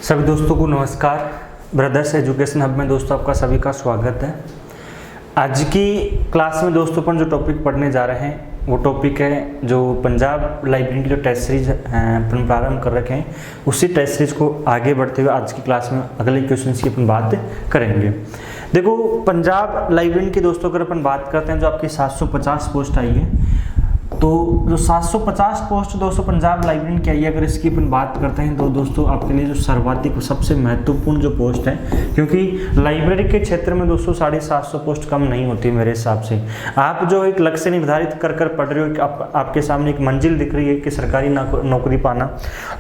सभी दोस्तों को नमस्कार। ब्रदर्स एजुकेशन हब में दोस्तों आपका सभी का स्वागत है। आज की क्लास में दोस्तों अपन जो टॉपिक पढ़ने जा रहे हैं वो टॉपिक है जो पंजाब लाइब्रेरी की जो टेस्ट सीरीज अपन प्रारंभ कर रखे हैं, उसी टेस्ट सीरीज को आगे बढ़ते हुए आज की क्लास में अगले क्वेश्चन की अपन बात करेंगे। देखो, पंजाब लाइब्रेरी की दोस्तों अगर अपन बात करते हैं जो आपकी 750 पोस्ट आई है, तो जो 750 पोस्ट दोस्तों पंजाब लाइब्रेरी की आई है, अगर इसकी अपन बात करते हैं तो दोस्तों आपके लिए जो सर्वाधिक सबसे महत्वपूर्ण जो पोस्ट है, क्योंकि लाइब्रेरी के क्षेत्र में दोस्तों 750 पोस्ट कम नहीं होती मेरे हिसाब से। आप जो एक लक्ष्य निर्धारित कर पढ़ रहे हो कि आपके सामने एक मंजिल दिख रही है कि सरकारी नौकरी पाना,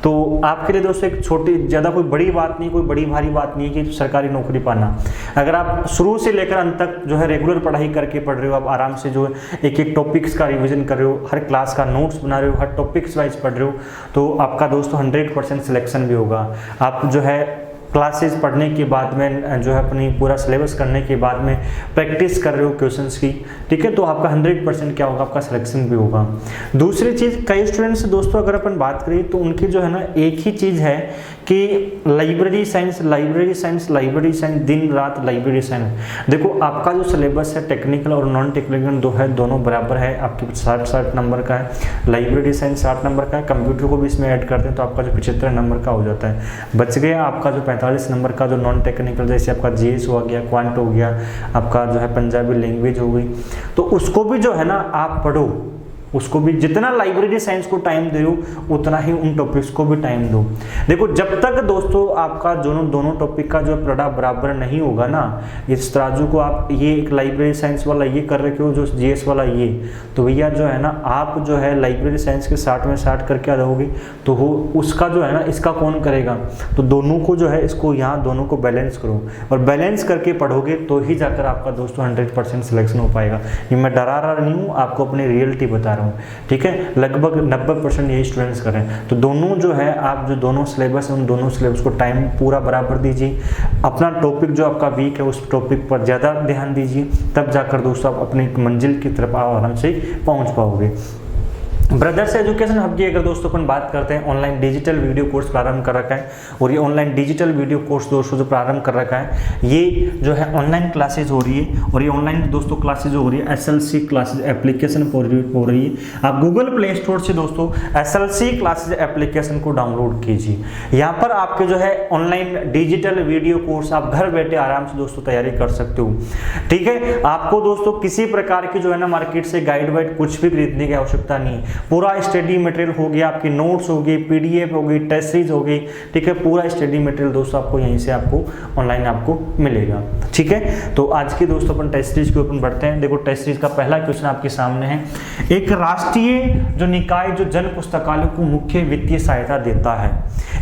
तो आपके लिए दोस्तों एक छोटी ज़्यादा कोई बड़ी बात नहीं, कोई बड़ी भारी बात नहीं है कि सरकारी नौकरी पाना। अगर आप शुरू से लेकर अंत तक जो है रेगुलर पढ़ाई करके पढ़ रहे हो, आप आराम से जो है एक टॉपिक्स का रिविजन कर रहे हो, हर क्लास का नोट्स बना रहे हो, हर टॉपिक्स वाइज पढ़ रहे हो, तो आपका दोस्तों 100% सिलेक्शन भी होगा। आप जो है क्लासेस पढ़ने के बाद में जो है अपनी पूरा सिलेबस करने के बाद में प्रैक्टिस कर रहे हो क्वेश्चंस की, ठीक है, तो आपका 100% क्या होगा, आपका सिलेक्शन भी होगा। दूसरी चीज़, कई स्टूडेंट्स दोस्तों अगर अपन बात करें तो उनकी जो है ना एक ही चीज़ है कि लाइब्रेरी साइंस दिन रात लाइब्रेरी साइंस। देखो, आपका जो सिलेबस है टेक्निकल और नॉन टेक्निकल दोनों बराबर है। आपके 60 नंबर का है, लाइब्रेरी साइंस 60 नंबर का है, कंप्यूटर को भी इसमें ऐड करते हैं तो आपका जो 75 नंबर का हो जाता है। बच गया आपका जो 45 नंबर का जो नॉन टेक्निकल, जैसे आपका जीएस हो गया, क्वांट हो गया, आपका जो है पंजाबी लैंग्वेज हो गई, तो उसको भी जो है ना आप पढ़ो, उसको भी जितना लाइब्रेरी साइंस को टाइम दो उतना ही उन टॉपिक्स को भी टाइम दो। देखो, जब तक दोस्तों आपका दोनों टॉपिक का जो पढ़ा बराबर नहीं होगा ना, इस तराजू को आप ये एक लाइब्रेरी साइंस वाला ये कर रखे हो, जो जीएस वाला ये, तो भैया जो है ना आप जो है लाइब्रेरी साइंस के 60 में 60 करके रहोगे तो वो उसका जो है ना इसका कौन करेगा। तो दोनों को जो है इसको यहाँ दोनों को बैलेंस करो, और बैलेंस करके पढ़ोगे तो ही जाकर आपका दोस्तों 100% सिलेक्शन हो पाएगा। ये मैं डरा रहा नहीं हूँ, आपको अपनी रियलिटी बता रहा हूँ, ठीक है। लगभग 90% यही स्टूडेंट्स करें, तो दोनों जो है आप जो दोनों सिलेबस है उन दोनों सिलेबस को टाइम पूरा बराबर दीजिए। अपना टॉपिक जो आपका वीक है उस टॉपिक पर ज़्यादा ध्यान दीजिए, तब जाकर दोस्तों आप अपनी मंजिल की तरफ आराम से पहुंच पाओगे। ब्रदर्स एजुकेशन हब की अगर दोस्तों अपन बात करते हैं, ऑनलाइन डिजिटल वीडियो कोर्स प्रारंभ कर रखा है, और ये ऑनलाइन डिजिटल वीडियो कोर्स दोस्तों जो प्रारंभ कर रखा है, ये जो है ऑनलाइन क्लासेज हो रही है, और ये ऑनलाइन दोस्तों क्लासेज हो रही है एसएलसी क्लासेज एप्लीकेशन हो रही है। आप गूगल प्ले स्टोर से दोस्तों एसएलसी क्लासेज एप्लीकेशन को डाउनलोड कीजिए। यहाँ पर आपके जो है ऑनलाइन डिजिटल वीडियो कोर्स आप घर बैठे आराम से दोस्तों तैयारी कर सकते हो, ठीक है। आपको दोस्तों किसी प्रकार की जो है ना मार्केट से गाइड वाइड कुछ भी खरीदने की आवश्यकता नहीं है। पूरा स्टडी मटेरियल हो गया, आपकी नोट्स हो गई, पीडीएफ हो गई, टेस्ट सीरीज हो गई, ठीक है, पूरा स्टडी मटेरियल दोस्तों आपको यहीं से आपको ऑनलाइन आपको मिलेगा, ठीक है। तो आज की दोस्तों अपन टेस्ट सीरीज के ऊपर बढ़ते हैं। देखो, टेस्ट सीरीज का पहला क्वेश्चन आपके सामने है। एक राष्ट्रीय जो निकाय जो जन पुस्तकालयों को मुख्य वित्तीय सहायता देता है,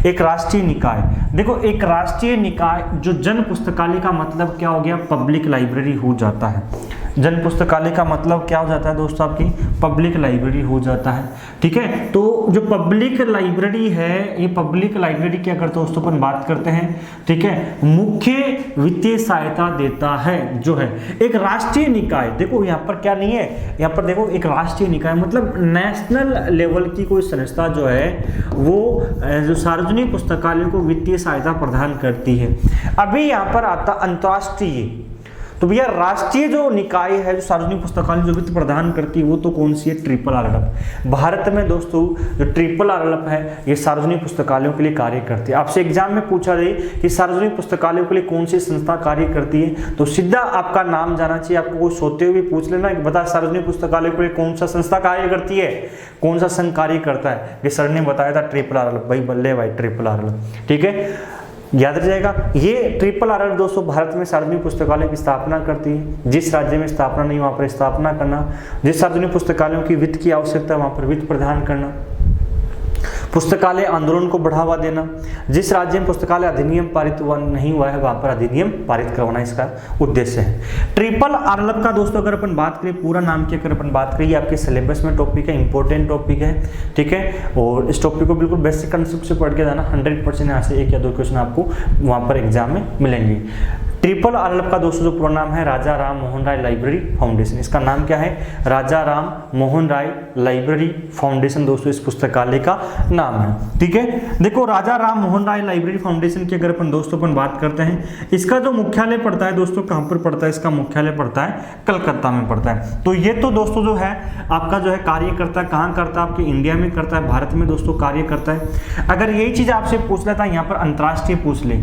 एक राष्ट्रीय निकाय। देखो, एक राष्ट्रीय निकाय जो जन पुस्तकालय का मतलब क्या हो गया, पब्लिक लाइब्रेरी हो जाता है। जन पुस्तकालय का मतलब क्या हो जाता है दोस्तों, आपकी पब्लिक लाइब्रेरी हो जाता है, ठीक है। तो जो पब्लिक लाइब्रेरी है, ये पब्लिक लाइब्रेरी की अगर दोस्तों अपन बात करते हैं, ठीक है, मुख्य वित्तीय सहायता देता है जो है एक राष्ट्रीय निकाय। देखो यहाँ पर क्या नहीं है, यहाँ पर देखो एक राष्ट्रीय निकाय मतलब नेशनल लेवल की कोई संस्था जो है वो जो सार्वजनिक पुस्तकालयों को वित्तीय सहायता प्रदान करती है। अभी यहाँ पर आता अंतर्राष्ट्रीय, तो भैया राष्ट्रीय जो निकाय है जो सार्वजनिक पुस्तकालय जो वित्त प्रदान करती है वो तो कौन सी है, RRF। भारत में दोस्तों जो RRF है ये सार्वजनिक पुस्तकालयों के लिए कार्य करती है। आपसे एग्जाम में पूछा जाए कि सार्वजनिक पुस्तकालयों के लिए कौन सी संस्था कार्य करती है, तो सीधा आपका नाम जाना चाहिए। आपको कोई सोते हुए पूछ लेना कि बता सार्वजनिक पुस्तकालय के लिए कौन सा संस्था कार्य करती है, कौन सा संघ कार्य करता है। ये सर ने बताया था RRF, भाई बल्ले भाई RRF, ठीक है, याद रह जाएगा। ये RRF दोस्तों भारत में सार्वजनिक पुस्तकालय की स्थापना करती है। जिस राज्य में स्थापना नहीं वहाँ पर स्थापना करना, जिस सार्वजनिक पुस्तकालयों की वित्त की आवश्यकता है वहाँ पर वित्त प्रदान करना, पुस्तकालय आंदोलन को बढ़ावा देना, जिस राज्य में पुस्तकालय अधिनियम पारित नहीं हुआ है वहाँ पर अधिनियम पारित करवाना इसका उद्देश्य है। RRF का दोस्तों अगर अपन बात करें, पूरा नाम की अगर अपन बात करें, आपके सिलेबस में टॉपिक है, इंपॉर्टेंट टॉपिक है, ठीक है, और इस टॉपिक को बिल्कुल बेसिक कंसेप्ट से पढ़ के जाना। 100% यहाँ से 1 या 2 क्वेश्चन आपको वहाँ पर एग्जाम में मिलेंगे। ट्रिपल RLF का दोस्तों जो पूरा नाम है राजा राम मोहन राय लाइब्रेरी फाउंडेशन। इसका नाम क्या है? राजा राम मोहन राय लाइब्रेरी फाउंडेशन दोस्तों इस पुस्तकालय का नाम है। ठीक है, देखो राजा राम मोहन राय लाइब्रेरी फाउंडेशन की अगर अपन दोस्तों अपन बात करते हैं, इसका जो मुख्यालय पड़ता है दोस्तों कहाँ पर पड़ता है? इसका मुख्यालय पड़ता है कलकत्ता में पड़ता है। तो ये तो दोस्तों जो है आपका जो है कार्य करता है, कहाँ करता है? आपके इंडिया में करता है, भारत में दोस्तों कार्य करता है। अगर यही चीज आपसे पूछ लेता यहाँ पर अंतर्राष्ट्रीय पूछ ले,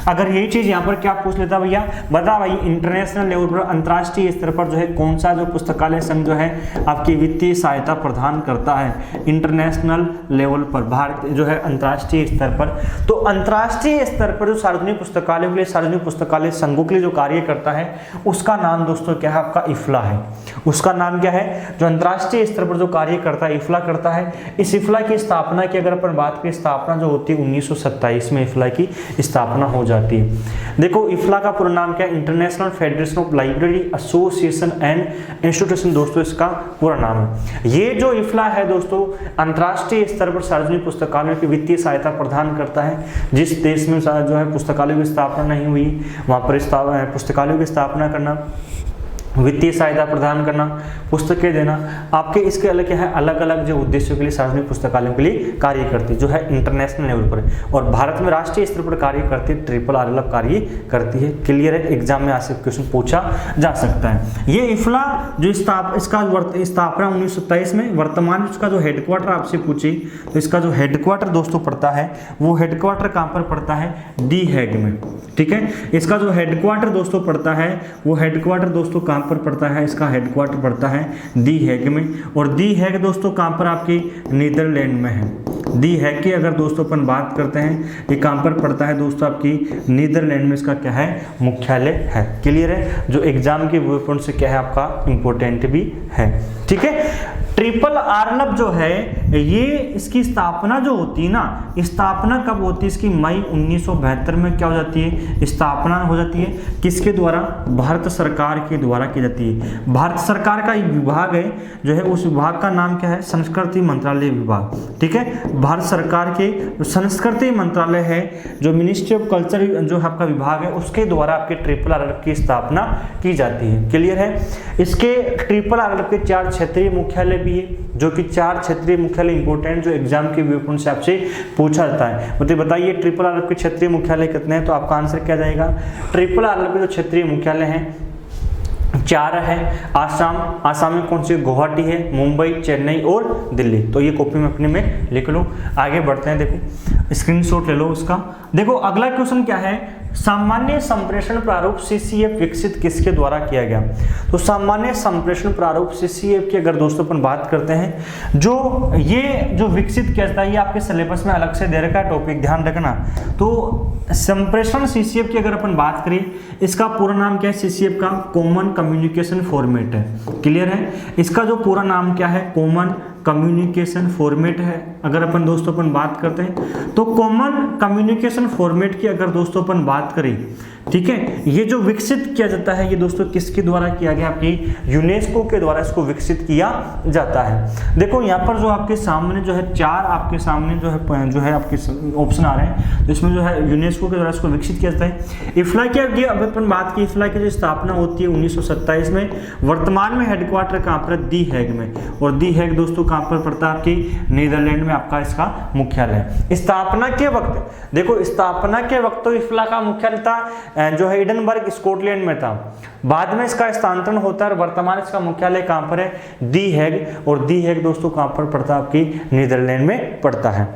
अगर यही चीज यहाँ पर क्या पूछ लेता भैया, बता भाई इंटरनेशनल लेवल पर अंतर्राष्ट्रीय स्तर पर जो है कौन सा जो पुस्तकालय संघ जो है आपकी वित्तीय सहायता प्रदान करता है इंटरनेशनल लेवल पर, भारत जो है अंतर्राष्ट्रीय स्तर पर। तो अंतर्राष्ट्रीय स्तर पर जो सार्वजनिक पुस्तकालयों के लिए, सार्वजनिक पुस्तकालय संघों के लिए जो कार्य करता है उसका नाम दोस्तों क्या है? आपका इफ्ला है। उसका नाम क्या है? जो अंतर्राष्ट्रीय स्तर पर जो कार्य करता है इफ्ला करता है। इस इफ्ला की स्थापना की अगर अपन बात करें, स्थापना जो होती है 1927 में इफ्ला की स्थापना हो जाती है। देखो इफ्ला का पूरा नाम क्या है? International federation of library association and institution दोस्तों इसका पूरा नाम है। ये जो इफ्ला है दोस्तों अंतर्राष्ट्रीय स्तर पर सार्वजनिक पुस्तकालयों की वित्तीय सहायता प्रदान करता है। जिस देश में जो है पुस्तकालयों की स्थापना नहीं हुई वहां पर पुस्तकालयों की स्थापना करना, वित्तीय सहायता प्रदान करना, पुस्तकें देना, आपके इसके अलग क्या है? अलग अलग जो उद्देश्यों के लिए सार्वजनिक पुस्तकालयों के लिए कार्य करती है, जो है इंटरनेशनल लेवल पर। और भारत में राष्ट्रीय स्तर पर कार्य करती है, ट्रिपल RLF कार्य करती है। क्लियर है, एग्जाम में आपसे क्वेश्चन पूछा जा सकता है। ये इफ्ला जो इसका स्थापना 1927 में, वर्तमान इसका जो हेडक्वार्टर आपसे पूछे तो इसका जो हेडक्वार्टर दोस्तों पड़ता है वो हेडक्वार्टर कहाँ पर पड़ता है? दी हैग में। ठीक है, इसका जो हेडक्वार्टर दोस्तों पड़ता है वो हेडक्वार्टर दोस्तों कहाँ पर पड़ता है? इसका हेडक्वार्टर पड़ता है दी हैग में। और दी हैग दोस्तों कहाँ पर? आपकी नीदरलैंड में है। दी हैग की अगर दोस्तों अपन बात करते हैं ये कहाँ पर पड़ता है दोस्तों? आपकी नीदरलैंड में इसका क्या है? मुख्यालय है। क्लियर है, जो एग्जाम के व्यू पॉइंट से क्या है आपका इंपॉर्टेंट भी है। ठीक है, ट्रिपल RLF जो है ये इसकी स्थापना जो होती है ना, स्थापना कब होती है इसकी? मई 1972 में क्या हो जाती है? स्थापना हो जाती है। किसके द्वारा? भारत सरकार के द्वारा की जाती है। भारत सरकार का एक विभाग है जो है, उस विभाग का नाम क्या है? संस्कृति मंत्रालय विभाग। ठीक है, भारत सरकार के संस्कृति मंत्रालय है जो मिनिस्ट्री ऑफ कल्चर जो आपका विभाग है उसके द्वारा आपके ट्रिपल RLF की स्थापना की जाती है। क्लियर है, इसके ट्रिपल RLF के 4 क्षेत्रीय मुख्यालय भी है, जो कि 4 क्षेत्रीय मुख्यालय इंपोर्टेंट जो एग्जाम के व्यू पॉइंट से आपसे पूछा जाता है। मतलब बताइए ट्रिपल RLF के क्षेत्रीय मुख्यालय कितने हैं? तो आपका आंसर क्या जाएगा? ट्रिपल RLF के जो क्षेत्रीय मुख्यालय हैं 4 है। आसाम में कौन सी? गुवाहाटी है, मुंबई, चेन्नई और दिल्ली। तो ये कॉपी में अपने में लिख लो। आगे बढ़ते हैं, देखो स्क्रीनशॉट ले लो उसका। देखो अगला क्वेश्चन क्या है? सामान्य संप्रेषण प्रारूप CCF विकसित किसके द्वारा किया गया? तो सामान्य संप्रेषण प्रारूप CCF की अगर दोस्तों अपन बात करते हैं, जो ये जो विकसित किया जाता है ये आपके सिलेबस में अलग से दे रखा है टॉपिक, ध्यान रखना। तो संप्रेषण CCF की अगर अपन बात करें, इसका पूरा नाम क्या है? CCF का कॉमन कम्युनिकेशन फॉर्मेट है। क्लियर है, इसका जो पूरा नाम क्या है? कॉमन कम्युनिकेशन फॉर्मेट है। अगर अपन दोस्तों अपन बात करते हैं तो कॉमन कम्युनिकेशन फॉर्मेट की अगर दोस्तों अपन बात करें, ठीक है, ये जो विकसित किया जाता है ये दोस्तों किसके द्वारा किया गया? आपकी यूनेस्को के द्वारा इसको विकसित किया जाता है। देखो यहाँ पर जो आपके सामने जो है 4 आपके सामने जो है आपके ऑप्शन आ रहे हैं, तो इसमें जो है यूनेस्को के द्वारा इसको विकसित किया जाता है। इफ्ला की अब अपन बात की, इफ्ला की जो स्थापना होती है 1927 में। वर्तमान में हेडक्वार्टर कहाँ पर? दी हैग में। और दी हैग दोस्तों कहाँ पर पड़ता है? आपकी नीदरलैंड में आपका इसका मुख्यालय। स्थापना के वक्त देखो, स्थापना के वक्त तो इफ्ला का मुख्यालय था जो है एडिनबर्ग स्कॉटलैंड में था। बाद में इसका स्थानांतरण होता है और वर्तमान इसका मुख्यालय कहां पर है? दी हैग। और दी हैग दोस्तों कहां पर पड़ता है? आपकी नीदरलैंड में पड़ता है।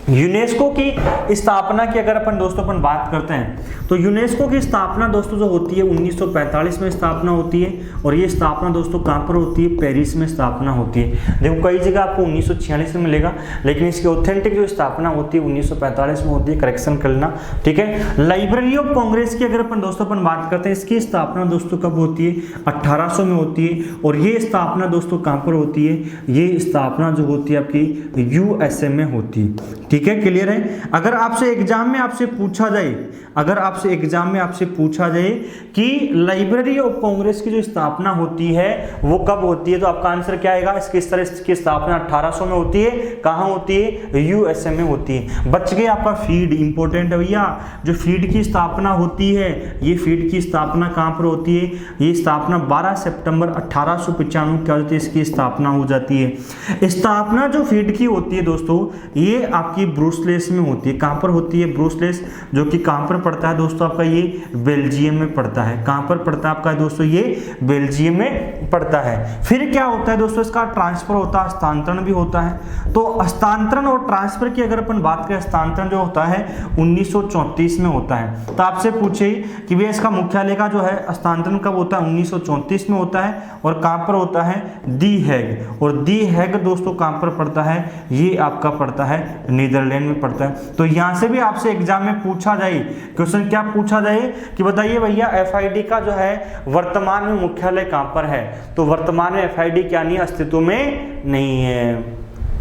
यूनेस्को की स्थापना की अगर अपन दोस्तों अपन बात करते हैं तो यूनेस्को की स्थापना दोस्तों जो होती है 1945 में स्थापना होती है। और ये स्थापना दोस्तों कहाँ पर होती है? पेरिस में स्थापना होती है। देखो कई जगह आपको 1946 में मिलेगा, लेकिन इसकी ऑथेंटिक जो स्थापना होती है 1945 में होती है। करेक्शन कर लेना, ठीक है। लाइब्रेरी ऑफ कांग्रेस की अगर अपन दोस्तों अपन बात करते हैं, इसकी स्थापना दोस्तों कब होती है? 1800 में होती है। और ये स्थापना दोस्तों कहाँ पर होती है? ये स्थापना जो होती है आपकी USA में होती है। ठीक है, क्लियर है। अगर आपसे एग्जाम में आपसे पूछा जाए, अगर आपसे एग्जाम में आपसे पूछा जाए कि लाइब्रेरी ऑफ कांग्रेस की जो स्थापना होती है वो कब होती है, तो आपका आंसर क्या आएगा? किस तरह इसकी स्थापना 1800 में होती है। कहाँ होती है? यूएसए में होती है। बच गया आपका फीड, इंपॉर्टेंट है भैया। जो फीड की स्थापना होती है, ये फीड की स्थापना कहाँ पर होती है? ये स्थापना 12 सितंबर 1895 क्या होती है? इसकी स्थापना हो जाती है। स्थापना जो फीड की होती है दोस्तों, ये आपकी ब्रुसेल्स में होती है। कहाँ पर होती है? ब्रुसेल्स, जो कि कहाँ पर पड़ता है दोस्तों? आपका ये बेल्जियम में पड़ता है। कहाँ पर पड़ता है आपका दोस्तों? ये बेल्जियम में पड़ता है। फिर क्या होता है दोस्तों? इसका ट्रांसफर होता है, हस्तांतरण भी होता है। तो हस्तांतरण और ट्रांसफर की अगर अपन बात करें, हस्तांतरण जो होता है 1934 में होता है। तो आपसे पूछे कि भैया इसका मुख्यालय का जो है हस्तांतरण कब होता है? 1934 में होता है। और कहाँ पर होता है? दी हैग। और दी हैग दोस्तों कहाँ पर पड़ता है? ये आपका पड़ता है नीदरलैंड में पड़ता है। तो यहाँ से भी आपसे एग्जाम में पूछा जाए, क्वेश्चन क्या पूछा जाए कि बताइए भैया एफआईडी का जो है वर्तमान में मुख्यालय कहाँ पर है? तो वर्तमान में एफआईडी क्या नहीं, अस्तित्व में नहीं है।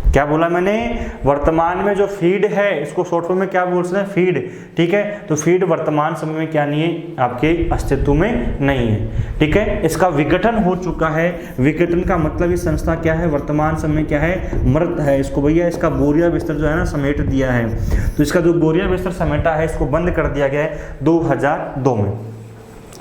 क्या बोला मैंने? वर्तमान में जो फीड है, इसको शॉर्ट फॉर्म में क्या बोलते हैं? फीड। ठीक है, तो फीड वर्तमान समय में क्या नहीं है? आपके अस्तित्व में नहीं है। ठीक है, इसका विघटन हो चुका है। विघटन का मतलब ये संस्था क्या है? वर्तमान समय क्या है? मृत है। इसको भैया इसका बोरिया बिस्तर जो है ना समेट दिया है। तो इसका जो बोरिया बिस्तर समेटा है, इसको बंद कर दिया गया है 2002 में।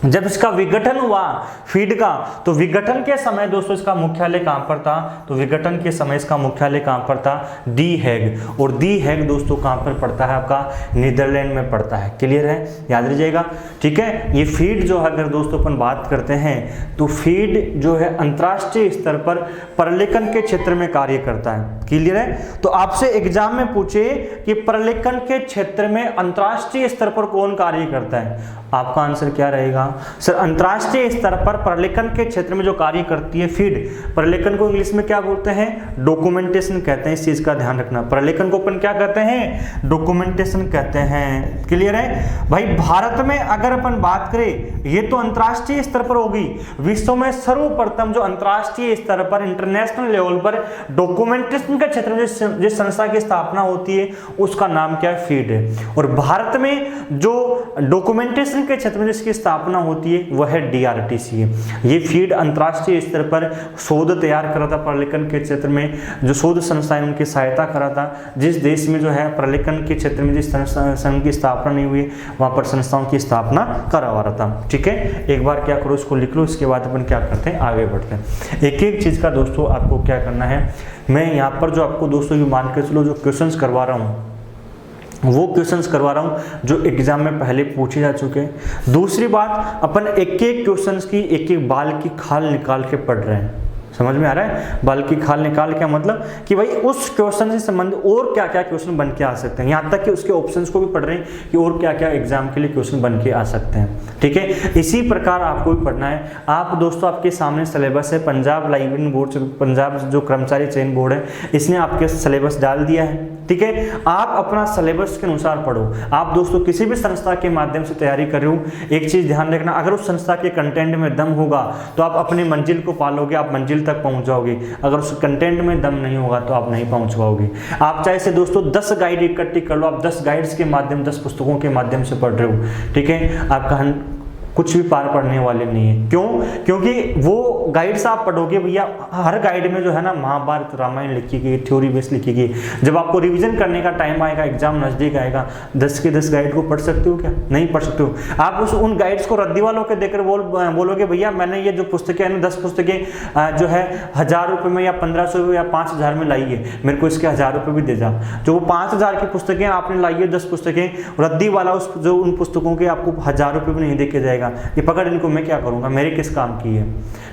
जब इसका विघटन हुआ फीड का, तो विघटन के समय दोस्तों इसका मुख्यालय कहां पर था? तो विघटन के समय इसका मुख्यालय कहां पर था? दी हैग। और दी हैग दोस्तों कहां पर पड़ता है? आपका नीदरलैंड में पड़ता है। क्लियर है, याद रखिएगा। ठीक है, ये फीड जो है अगर दोस्तों अपन बात करते हैं, तो फीड जो है अंतर्राष्ट्रीय स्तर पर प्रलेखन के क्षेत्र में कार्य करता है। क्लियर है, तो आपसे एग्जाम में पूछे कि प्रलेखन के क्षेत्र में अंतर्राष्ट्रीय स्तर पर कौन कार्य करता है, आपका आंसर क्या रहेगा? सर अंतर्राष्ट्रीय स्तर पर प्रलेखन के क्षेत्र में जो कार्य करती है फीड, प्रलेखन को इंग्लिश में क्या बोलते हैं? डॉक्यूमेंटेशन कहते हैं। इस चीज का ध्यान रखना, प्रलेखन को अपन क्या कहते हैं? डॉक्यूमेंटेशन कहते हैं। क्लियर है भाई। भारत में अगर अपन बात करें, ये तो अंतर्राष्ट्रीय स्तर पर होगी। विश्व में सर्वप्रथम जो अंतर्राष्ट्रीय स्तर पर, इंटरनेशनल लेवल पर डॉक्यूमेंटेशन के क्षेत्र में जिस संस्था की स्थापना होती है उसका नाम क्या है? फीड है। और भारत में जो डॉक्यूमेंटेशन के क्षेत्र में जिसकी स्थापना होती है वह है डीआरटीसी है। ये फीड अंतर्राष्ट्रीय स्तर पर शोध तैयार करा था प्रलेखन के क्षेत्र में, जो शोध संस्थाएं उनकी सहायता करा था। जिस देश में जो है प्रलेखन के क्षेत्र में जिस संघ की स्थापना नहीं हुई, वहां पर संस्थाओं की स्थापना करवा रहा था। ठीक है, एक बार क्या करो, इसको लिख लो, इसके बाद अपन क्या करते हैं, आगे बढ़ते हैं। एक एक चीज का दोस्तों आपको क्या करना है, मैं यहाँ पर जो आपको दोस्तों ये मान के चलो जो क्वेश्चंस करवा रहा हूँ वो क्वेश्चंस करवा रहा हूं जो एग्जाम में पहले पूछे जा चुके हैं। दूसरी बात, अपन एक एक क्वेश्चंस की एक एक बाल की खाल निकाल के पढ़ रहे हैं। समझ में आ रहा है? बाल की खाल निकाल क्या मतलब कि भाई उस क्वेश्चन से संबंधित और क्या क्या क्वेश्चन बन के आ सकते हैं, यहाँ तक कि उसके ऑप्शंस को भी पढ़ रहे हैं कि और क्या क्या एग्जाम के लिए क्वेश्चन बन के आ सकते हैं। ठीक है, इसी प्रकार आपको भी पढ़ना है। आप दोस्तों आपके सामने सिलेबस है, पंजाब लाइब्रेरी बोर्ड से, पंजाब जो कर्मचारी चयन बोर्ड है इसने आपके सिलेबस डाल दिया है। ठीक है, आप अपना सिलेबस के अनुसार पढ़ो। आप दोस्तों किसी भी संस्था के माध्यम से तैयारी कर रहे हो, एक चीज ध्यान रखना, अगर उस संस्था के कंटेंट में दम होगा तो आप अपने मंजिल को पालोगे, आप मंजिल तक पहुंच जाओगे। अगर उस कंटेंट में दम नहीं होगा तो आप नहीं पहुंच पाओगे। आप चाहे से दोस्तों 10 गाइड इकट्ठी कर लो, आप 10 गाइड्स के माध्यम, 10 पुस्तकों के माध्यम से पढ़ रहे हो। ठीक है, आपका कुछ भी पार पड़ने वाले नहीं है। क्यों? क्योंकि वो गाइड्स आप पढ़ोगे भैया, हर गाइड में जो है ना महाभारत रामायण लिखी गई, थ्योरी बेस लिखी गई। जब आपको रिवीजन करने का टाइम आएगा, एग्जाम नजदीक आएगा, 10 के 10 गाइड को पढ़ सकते हो क्या? नहीं पढ़ सकते हो। आप उन गाइड्स को रद्दी वालों के देकर बोलोगे भैया मैंने ये जो पुस्तकें हैं 10 पुस्तकें जो है 1000 रुपये में या 1500 या 5000 में लाई है, मेरे को इसके 1000 रुपये भी दे जा। जो वो 5000 की पुस्तकें आपने लाई है, 10 पुस्तकें, रद्दी वाला जो उन पुस्तकों के आपको 1000 रुपये भी नहीं दे के जाएगा। ये पकड़, इनको मैं क्या करूंगा, मेरे किस काम की है?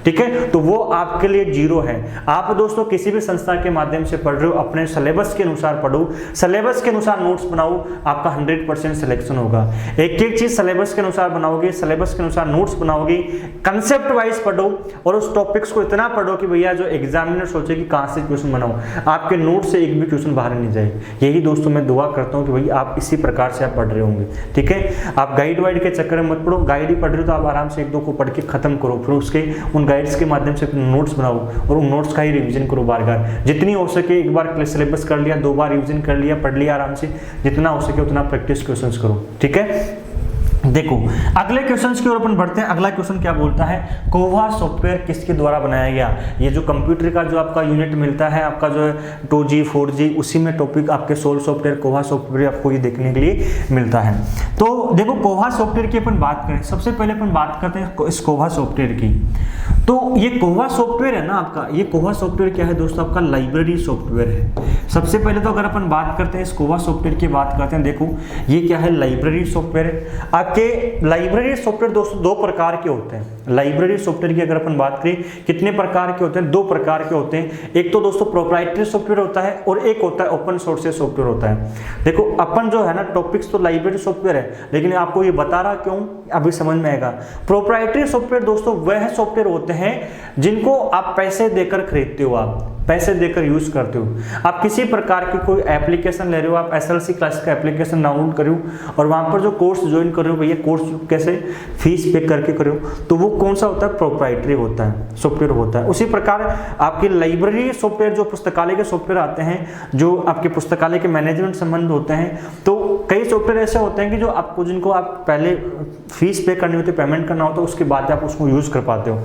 ठीक है, तो वो आपके लिए जीरो है। आप दोस्तों किसी भी संस्था के माध्यम से पढ़ रहे हो, अपने सिलेबस के अनुसार पढ़ो, सिलेबस के अनुसार नोट्स बनाओ, आपका 100% सिलेक्शन होगा। एक एक चीज सिलेबस के अनुसार बनाओगे, सिलेबस के अनुसार नोट्स बनाओगे, कंसेप्ट वाइज पढ़ो और उस टॉपिक्स को इतना पढ़ो कि भैया जो एग्जामिनर सोचे कि कहां से क्वेश्चन बनाओ, आपके नोट से एक भी क्वेश्चन बाहर नहीं जाए। यही दोस्तों मैं दुआ करता हूं कि भाई आप इसी प्रकार से आप पढ़ रहे होंगे। ठीक है, आप गाइड वाइड के चक्कर में मत पढ़ो, गाइड ही पढ़ रहे हो तो आप आराम से 1-2 को पढ़ के खत्म करो, फिर उसके उन गाइड्स के माध्यम से नोट्स बनाओ और उन नोट्स का ही रिवीजन करो बार बार, जितनी हो सके। एक बार सिलेबस कर लिया, 2 बार रिवीजन कर लिया, पढ़ लिया आराम से, जितना हो सके उतना प्रैक्टिस क्वेश्चंस करो, ठीक है। देखो अगले क्वेश्चंस की ओर अपन बढ़ते हैं। अगला क्वेश्चन क्या बोलता है, कोवा सॉफ्टवेयर किसके द्वारा बनाया गया। ये जो कंप्यूटर का जो आपका यूनिट मिलता है, आपका जो है 2G 4G, उसी में टॉपिक आपके सोल सॉफ्टवेयर, कोवा सॉफ्टवेयर आपको ये देखने के लिए मिलता है। तो देखो कोवा सॉफ्टवेयर की अपन बात करें, सबसे पहले अपन बात करते हैं इस कोवा सॉफ्टवेयर की। तो ये कोवा सॉफ्टवेयर है ना आपका, ये कोवा सॉफ्टवेयर क्या है दोस्तों, आपका लाइब्रेरी सॉफ्टवेयर है। सबसे पहले तो अगर अपन बात करते हैं इस कोवा सॉफ्टवेयर की बात करते हैं, देखो ये क्या है, लाइब्रेरी सॉफ्टवेयर। आपके लाइब्रेरी सॉफ्टवेयर दोस्तों 2 प्रकार के होते हैं। लाइब्रेरी सॉफ्टवेयर की अगर अपन बात करें कितने प्रकार के होते हैं, 2 प्रकार के होते हैं। एक तो दोस्तों प्रोप्राइटरी सॉफ्टवेयर होता है और एक होता है ओपन सोर्स सॉफ्टवेयर होता है। देखो अपन जो है ना टॉपिक्स तो लाइब्रेरी सॉफ्टवेयर है, लेकिन आपको ये बता रहा क्यों, अभी समझ में आएगा। प्रोप्राइटरी सॉफ्टवेयर दोस्तों वह सॉफ्टवेयर होते हैं जिनको आप पैसे देकर खरीदते हो, आप पैसे देकर यूज करते हो। आप किसी प्रकार की कोई एप्लीकेशन ले रहे हो, आप SLC क्लास का एप्लीकेशन डाउनलोड कर रहे हो और वहां पर जो कोर्स ज्वाइन कर रहे हो, भैया कोर्स कैसे फीस पे करके कर रहे हो, तो वो कौन सा होता है, प्रोप्राइटरी होता है, सॉफ्टवेयर होता है। उसी प्रकार आपकी लाइब्रेरी सॉफ्टवेयर, जो पुस्तकालय के सॉफ्टवेयर आते हैं, जो आपके पुस्तकालय के मैनेजमेंट संबंध होते हैं, तो कई सॉफ्टवेयर ऐसे होते हैं कि जो आपको, जिनको आप पहले फीस पे करनी होती है, पेमेंट करना होता है, उसके बाद आप उसको यूज कर पाते हो।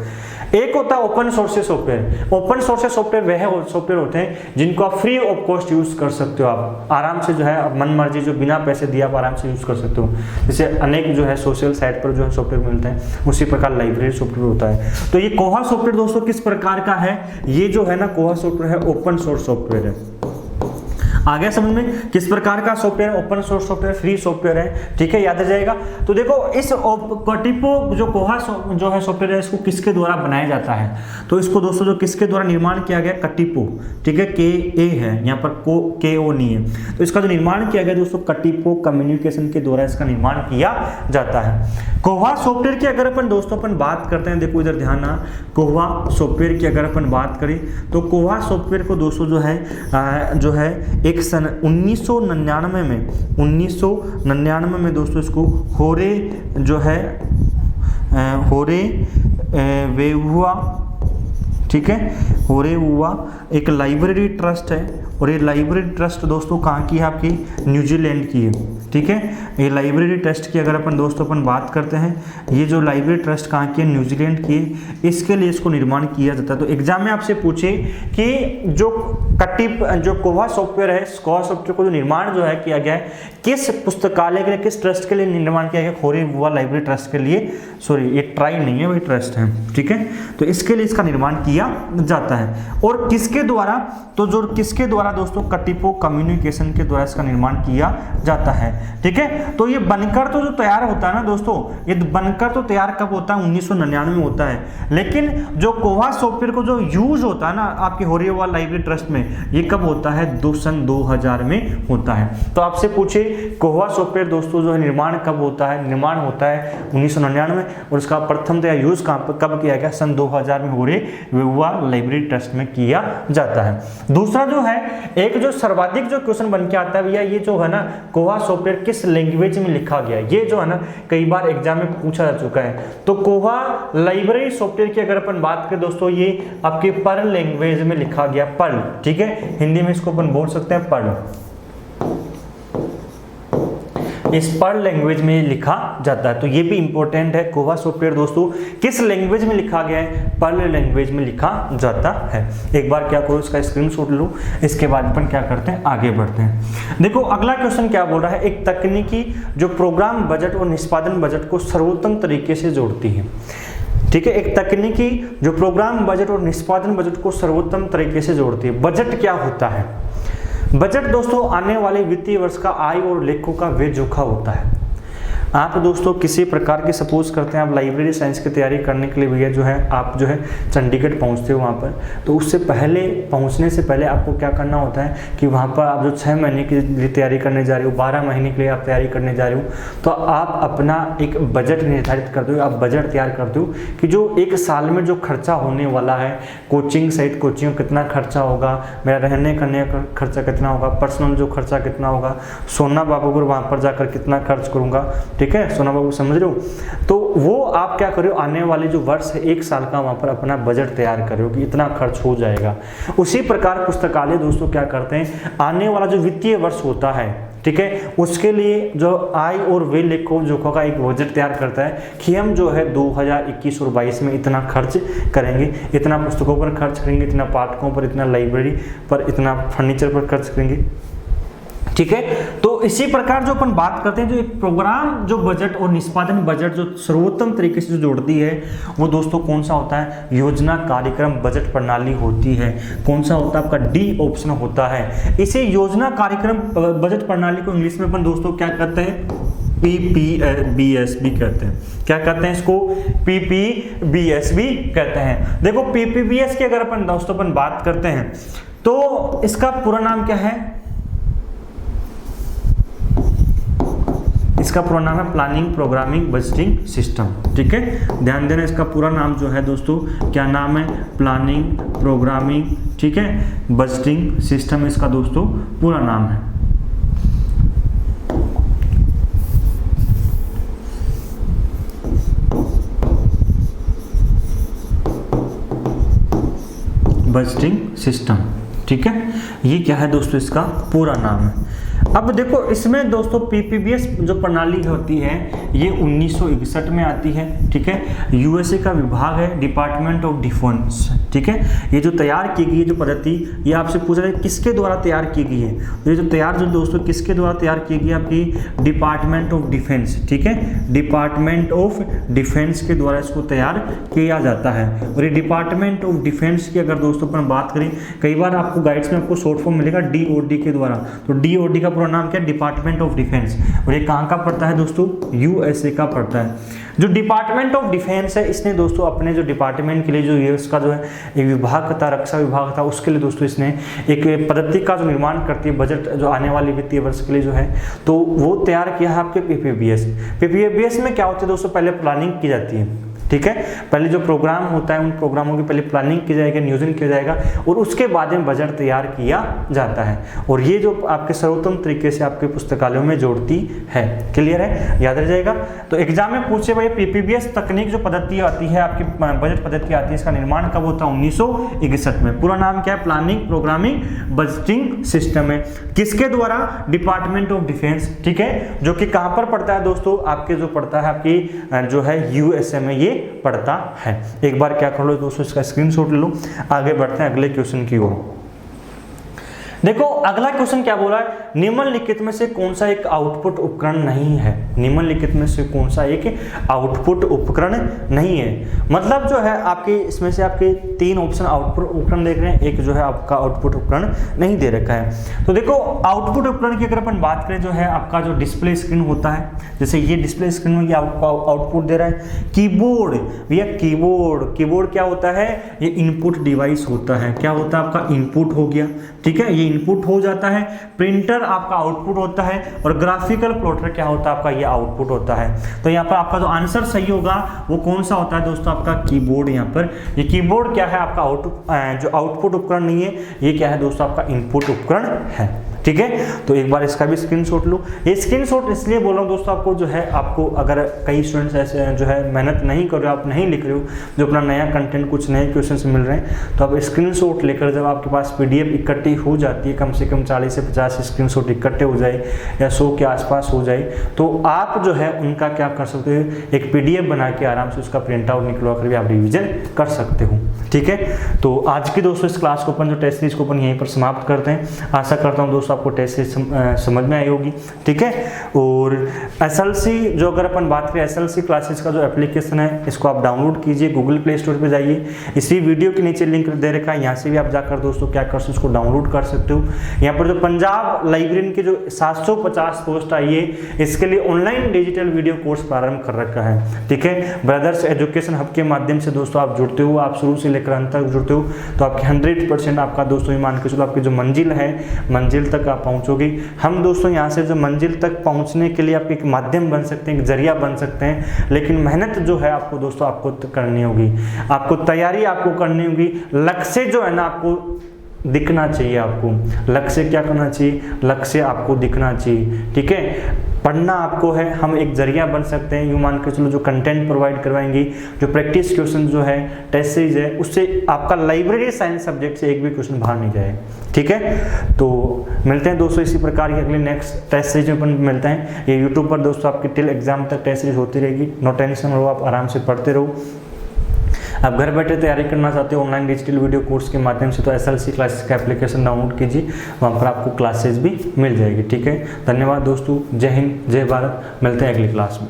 एक होता है open source software. Open source software वह सॉफ्टवेयर होते हैं जिनको आप फ्री ऑफ कॉस्ट यूज कर सकते हो, आप आराम से जो है मन मर्जी, जो बिना पैसे दिए आप आराम से यूज कर सकते हो। जैसे अनेक जो है सोशल साइट पर जो है सॉफ्टवेयर मिलते हैं, उसी प्रकार लाइब्रेरी सॉफ्टवेयर होता है। तो ये कोवा सॉफ्टवेयर दोस्तों किस प्रकार का है, ये जो है ना कोवा सॉफ्टवेयर है ओपन सोर्स सॉफ्टवेयर है। आ गया समझ में, किस प्रकार का software, open source software, free software है, ठीक है, याद आ जाएगा। तो देखो इस कटिपो जो कोवा जो है सॉफ्टवेयर है, इसको किसके द्वारा बनाया जाता है, तो इसको दोस्तों जो किसके द्वारा निर्माण किया गया, कटिपो, ठीक है, KA है यहाँ पर, KO नहीं है। तो इसका जो निर्माण किया गया दोस्तों कटिपो कम्युनिकेशन के द्वारा इसका निर्माण किया जाता है। कोवा सॉफ्टवेयर की अगर अपन दोस्तों अपन बात करते हैं, देखो इधर ध्यान ना, कोवा सॉफ्टवेयर की अगर अपन बात करें तो कोवा सॉफ्टवेयर को दोस्तों जो है एक सन 1999 में दोस्तों इसको होरे जो है होरे वेहुआ, ठीक है, होरे हुआ एक लाइब्रेरी ट्रस्ट है। और ये लाइब्रेरी ट्रस्ट दोस्तों कहाँ की है, आपकी न्यूजीलैंड की है, ठीक है। ये लाइब्रेरी ट्रस्ट की अगर अपन दोस्तों अपन बात करते हैं, ये जो लाइब्रेरी ट्रस्ट कहाँ की है, न्यूजीलैंड की है। इसके लिए इसको निर्माण किया जाता है। तो एग्जाम में आपसे पूछे कि जो कोवा सॉफ्टवेयर है, कोवा सॉफ्टवेयर को जो निर्माण जो है किया गया है, किस पुस्तकालय के लिए, किस ट्रस्ट के लिए निर्माण किया गया, होरे हुआ लाइब्रेरी ट्रस्ट के लिए, सॉरी ये ट्राई नहीं है, वही ट्रस्ट है, ठीक है। तो इसके लिए इसका निर्माण किया जाता है। और किसके द्वारा, तो जो किसके द्वारा दोस्तों, कटिपो कम्युनिकेशन के द्वारा इसका निर्माण किया जाता है, ठीक है। तो ये बनकर तो जो तैयार होता है ना दोस्तों, ये बनकर तो तैयार कब होता है, 1999 में होता है। लेकिन जो कोवा सॉफ्टवेयर को जो यूज होता है ना आपके होरेवा लाइब्रेरी ट्रस्ट में, ये कब होता है, सन 2000 में होता है। तो आपसे पूछे कोवा सॉफ्टवेयर दोस्तों जो है निर्माण कब होता है, निर्माण होता है 1999 और इसका प्रथमतया यूज कब किया गया, सन 2000 में होरेवा लाइब्रेरी ट्रस्ट में किया जाता है। दूसरा जो है, एक जो सर्वाधिक जो क्वेश्चन बन के आता है भैया, ये जो है ना कोवा सॉफ्टवेयर किस लैंग्वेज में लिखा गया है, ये जो है ना कई बार एग्जाम में पूछा जा चुका है। तो कोवा लाइब्रेरी सॉफ्टवेयर की अगर अपन बात करें दोस्तों, ये आपके पर्ल लैंग्वेज में लिखा गया, पर्ल, ठीक है, हिंदी में इसको अपन बोल सकते हैं पर्ल। इस पर्ल लैंग्वेज में लिखा जाता है। तो ये भी इंपॉर्टेंट है, कोवा सॉफ्टवेयर दोस्तों किस लैंग्वेज में लिखा गया है, पर्ल लैंग्वेज में लिखा जाता है। एक बार क्या करो, इसका स्क्रीनशॉट लो, इसके बाद अपन क्या करते हैं, आगे बढ़ते हैं। देखो अगला क्वेश्चन क्या बोल रहा है, एक तकनीकी जो प्रोग्राम बजट और निष्पादन बजट को सर्वोत्तम तरीके से जोड़ती है, ठीक है। एक तकनीकी जो प्रोग्राम बजट और निष्पादन बजट को सर्वोत्तम तरीके से जोड़ती है। बजट क्या होता है, बजट दोस्तों आने वाले वित्तीय वर्ष का आय और लेखों का व्यय जोखा होता है। आप दोस्तों किसी प्रकार की सपोज करते हैं आप लाइब्रेरी साइंस की तैयारी करने के लिए भैया जो है आप जो है चंडीगढ़ पहुंचते हो वहाँ पर, तो उससे पहले पहुंचने से पहले आपको क्या करना होता है कि वहाँ पर आप जो 6 महीने के लिए तैयारी करने जा रहे हो, 12 महीने के लिए आप तैयारी करने जा रहे हो, तो आप अपना एक बजट निर्धारित करते हो, आप बजट तैयार करते हो कि जो एक साल में जो खर्चा होने वाला है, कोचिंग सहित कोचिंग कितना खर्चा होगा, मेरा रहने करने का खर्चा कितना होगा, पर्सनल जो खर्चा कितना होगा, सोना बाबूपुर वहाँ पर जाकर कितना खर्च करूँगा, ठीक है सोना बाबू, समझ रहे हो? तो वो आप क्या करो, आने वाले जो वर्ष है 1 साल का वहाँ पर अपना बजट तैयार करो कि इतना खर्च हो जाएगा। उसी प्रकार पुस्तकालय दोस्तों क्या करते हैं, आने वाला जो वित्तीय वर्ष होता है, ठीक है, उसके लिए जो आय और व्यय लेखा जोखा का एक बजट तैयार करता है कि हम जो है 2021 और 22 में इतना खर्च करेंगे, इतना पुस्तकों पर खर्च करेंगे, इतना पाठकों पर, इतना लाइब्रेरी पर, इतना फर्नीचर पर खर्च करेंगे, ठीक है। तो इसी प्रकार जो अपन बात करते हैं, जो एक प्रोग्राम जो बजट और निष्पादन बजट जो सर्वोत्तम तरीके से जो जोड़ती है, वो दोस्तों कौन सा होता है, योजना कार्यक्रम बजट प्रणाली होती है। कौन सा होता है आपका, डी ऑप्शन होता है। इसे योजना कार्यक्रम बजट प्रणाली को इंग्लिश में अपन दोस्तों क्या कहते हैं, PPBSB कहते हैं। क्या कहते हैं इसको, PPBSB कहते हैं। देखो PPBS की अगर अपन दोस्तों अपन बात करते हैं तो इसका पूरा नाम क्या है, इसका पूरा नाम है प्लानिंग प्रोग्रामिंग बजटिंग सिस्टम, ठीक है। ध्यान देना, इसका पूरा नाम जो है दोस्तों क्या नाम है, प्लानिंग प्रोग्रामिंग, ठीक है, बजटिंग सिस्टम इसका दोस्तों पूरा नाम है। बजटिंग सिस्टम, ठीक है, ये क्या है दोस्तों, इसका पूरा नाम है। अब देखो इसमें दोस्तों PPBS जो प्रणाली होती है ये 1961 में आती है, ठीक है। USA का विभाग है, डिपार्टमेंट ऑफ डिफेंस, ठीक है। ये जो तैयार की गई है जो पद्धति, ये आपसे पूछ रहा है किसके द्वारा तैयार की गई है, ये जो तैयार जो दोस्तों किसके द्वारा तैयार की गई है, आपकी डिपार्टमेंट ऑफ डिफेंस, ठीक है, डिपार्टमेंट ऑफ डिफेंस के द्वारा इसको तैयार किया जाता है। और ये डिपार्टमेंट ऑफ डिफेंस की अगर दोस्तों अपन बात करें, कई बार आपको गाइड्स में आपको शॉर्ट फॉर्म मिलेगा DOD के द्वारा, तो DOD का पूरा नाम क्या है, डिपार्टमेंट ऑफ डिफेंस। और ये कहाँ का पड़ता है दोस्तों, USA का पड़ता है। जो डिपार्टमेंट ऑफ डिफेंस है, इसने दोस्तों अपने जो डिपार्टमेंट के लिए जो ये उसका जो है एक विभाग था, रक्षा विभाग था, उसके लिए दोस्तों इसने एक पद्धति का जो निर्माण करती है बजट जो आने वाले वित्तीय वर्ष के लिए जो है, तो वो तैयार किया है आपके PPBS में क्या होता है दोस्तों, पहले प्लानिंग की जाती है, ठीक है। पहले जो प्रोग्राम होता है उन प्रोग्रामों की पहले प्लानिंग की जाएगी, नियोजन किया जाएगा और उसके बाद में बजट तैयार किया जाता है। और ये जो आपके सर्वोत्तम तरीके से आपके पुस्तकालयों में जोड़ती है। क्लियर है, याद रह जाएगा। तो एग्जाम में पूछे भाई PPBS तकनीक जो पद्धति आती है आपकी बजट पद्धति आती है, इसका निर्माण कब होता है, 1961 में। पूरा नाम क्या है, प्लानिंग प्रोग्रामिंग बजटिंग सिस्टम है। किसके द्वारा, डिपार्टमेंट ऑफ डिफेंस, ठीक है, जो कि कहां पर पड़ता है दोस्तों, आपके जो पड़ता है आपकी जो है USA में ये पड़ता है। एक बार क्या कर लो दोस्तों, इसका स्क्रीनशॉट ले लो। आगे बढ़ते हैं अगले क्वेश्चन की ओर। देखो अगला क्वेश्चन क्या बोला है, निम्नलिखित में से कौन सा एक आउटपुट उपकरण नहीं है। निम्नलिखित में से कौन सा एक आउटपुट उपकरण नहीं है, मतलब जो है आपके इसमें से आपके 3 ऑप्शन आउटपुट उपकरण देख रहे हैं, एक जो है आपका आउटपुट उपकरण नहीं दे रखा है। तो देखो आउटपुट उपकरण की अगर अपन बात करें, जो है आपका जो डिस्प्ले स्क्रीन होता है, जैसे ये डिस्प्ले स्क्रीन में आपका आउटपुट दे रहा है। कीबोर्ड, भैया कीबोर्ड क्या होता है, ये इनपुट डिवाइस होता है। क्या होता है, आपका इनपुट हो गया, ठीक है, ये इनपुट हो जाता है। प्रिंटर आपका आउटपुट होता है और ग्राफिकल प्लॉटर क्या होता है आपका, ये आउटपुट होता है। तो यहाँ पर आपका जो आंसर सही होगा वो कौन सा होता है दोस्तों, आपका कीबोर्ड। यहाँ पर ये कीबोर्ड क्या है आपका जो आउटपुट उपकरण नहीं है, ये क्या है दोस्तों आपका इनपुट उपकरण है, ठीक है। तो एक बार इसका भी स्क्रीनशॉट लो। ये स्क्रीनशॉट इसलिए बोल रहा हूँ दोस्तों आपको, जो है आपको अगर कई स्टूडेंट्स ऐसे जो है मेहनत नहीं कर रहे हो, आप नहीं लिख रहे हो, जो अपना नया कंटेंट कुछ नए क्वेश्चंस मिल रहे हैं, तो आप स्क्रीनशॉट लेकर जब आपके पास PDF इकट्ठी हो जाती है, कम से कम 40 से 50 स्क्रीनशॉट इकट्ठे हो जाए या 100 के आसपास हो जाए, तो आप जो है उनका क्या कर सकते हो, एक PDF बना के आराम से उसका प्रिंट आउट निकलवा कर भी आप रिविजन कर सकते हो, ठीक है। तो आज की दोस्तों इस क्लास को अपन जो टेस्ट सीरीज को अपन यहीं पर समाप्त करते हैं। आशा करता हूँ दोस्तों आपको टेस्ट सीरीज समझ में आई होगी, ठीक है। और SLC जो अगर अपन बात करें, SLC क्लासेस का जो एप्लीकेशन है, इसको आप डाउनलोड कीजिए, गूगल प्ले स्टोर पे जाइए, इसी वीडियो के नीचे लिंक दे रखा है, यहाँ से भी आप जाकर दोस्तों क्या कर सकते हो, इसको डाउनलोड कर सकते हो। यहाँ पर जो पंजाब लाइब्रेरी की जो 750 पोस्ट आई है, इसके लिए ऑनलाइन डिजिटल वीडियो कोर्स प्रारंभ कर रखा है, ठीक है। ब्रदर्स एजुकेशन हब के माध्यम से दोस्तों आप जुड़ते हो, आप शुरू से लेकर अंत तक जुड़ते हो, तो आपके 100% आपका दोस्तों ये मान के चलो आपकी जो मंजिल है, मंजिल तक आप पहुंचोगे। हम दोस्तों यहाँ से जो मंजिल तक पहुंचने के लिए आपके एक माध्यम बन सकते हैं, एक जरिया बन सकते हैं, लेकिन मेहनत जो है आपको दोस्तों आपको करनी होगी, आपको तैयारी आपको करनी होगी। लक्ष्य जो है ना आपको दिखना चाहिए, आपको लक्ष्य क्या करना चाहिए, लक्ष्य आपको दिखना चाहिए, ठीक है। पढ़ना आपको है, हम एक जरिया बन सकते हैं। यूँ मान के चलो जो कंटेंट प्रोवाइड करवाएंगे, जो प्रैक्टिस क्वेश्चन जो है, टेस्ट सीरीज है, उससे आपका लाइब्रेरी साइंस सब्जेक्ट से एक भी क्वेश्चन बाहर नहीं जाए। ठीक है, तो मिलते हैं दोस्तों इसी प्रकार की अगले नेक्स्ट टेस्ट सीरीज में अपन मिलते हैं। ये यूट्यूब पर दोस्तों आपकी टिल एग्जाम तक टेस्ट सीरीज होती रहेगी, नो टेंशन रहो, आप आराम से पढ़ते रहो। आप घर बैठे तैयारी करना चाहते हो ऑनलाइन डिजिटल वीडियो कोर्स के माध्यम से, तो SLC क्लासेस का एप्लीकेशन डाउनलोड कीजिए, वहाँ पर आपको क्लासेस भी मिल जाएगी। ठीक है, धन्यवाद दोस्तों, जय हिंद, जय भारत, मिलते हैं अगली क्लास में।